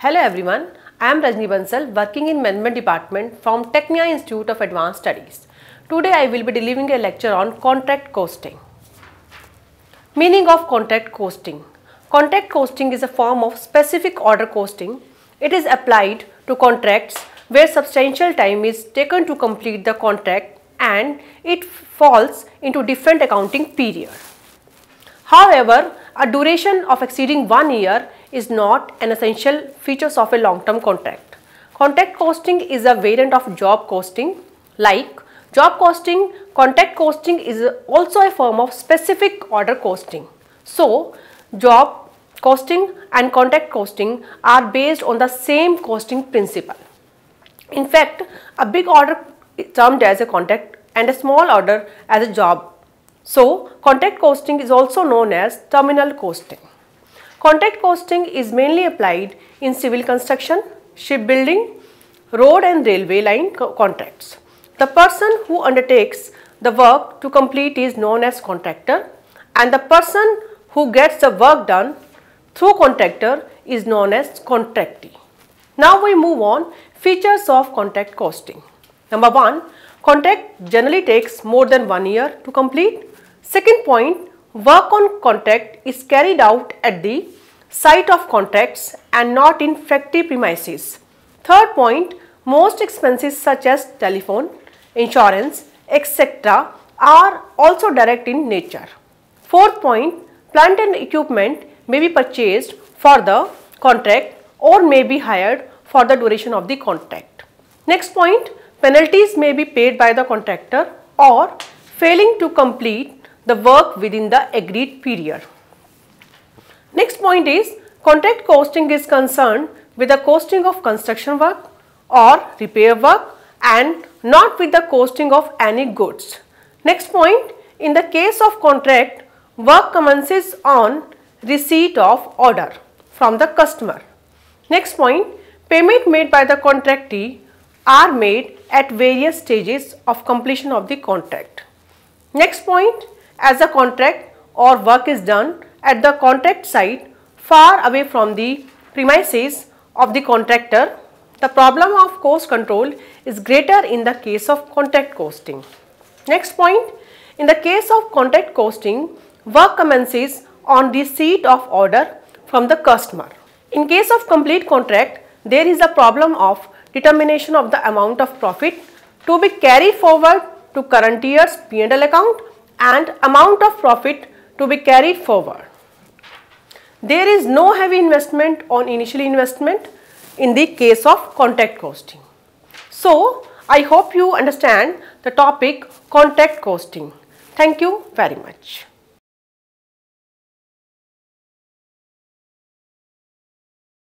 Hello everyone, I am Rajni Bansal working in Management Department from Technia Institute of Advanced Studies. Today I will be delivering a lecture on contract costing. Meaning of contract costing. Contract costing is a form of specific order costing. It is applied to contracts where substantial time is taken to complete the contract and it falls into different accounting period. However, a duration of exceeding 1 year is not an essential feature of a long-term contract. Contract costing is a variant of job costing. Like job costing, contract costing is also a form of specific order costing. So, job costing and contract costing are based on the same costing principle. In fact, a big order is termed as a contract and a small order as a job. So, contract costing is also known as terminal costing. Contract costing is mainly applied in civil construction, shipbuilding, road and railway line contracts. The person who undertakes the work to complete is known as contractor, and the person who gets the work done through contractor is known as contractee. Now we move on features of contract costing. Number 1, contract generally takes more than 1 year to complete. Second point, work on contract is carried out at the site of contracts and not in factory premises. Third point, most expenses such as telephone, insurance, etc. are also direct in nature. Fourth point, plant and equipment may be purchased for the contract or may be hired for the duration of the contract. Next point, penalties may be paid by the contractor or failing to complete the work within the agreed period. Next point is, contract costing is concerned with the costing of construction work or repair work and not with the costing of any goods. Next point, in the case of contract, work commences on receipt of order from the customer. Next point, payment made by the contractee are made at various stages of completion of the contract. Next point, as the contract or work is done at the contract site far away from the premises of the contractor, the problem of cost control is greater in the case of contract costing. Next point, in the case of contract costing, work commences on receipt of order from the customer. In case of complete contract, there is a problem of determination of the amount of profit to be carried forward to current year's P&L account and amount of profit to be carried forward. There is no heavy investment on initial investment in the case of contract costing. So, I hope you understand the topic contract costing. Thank you very much.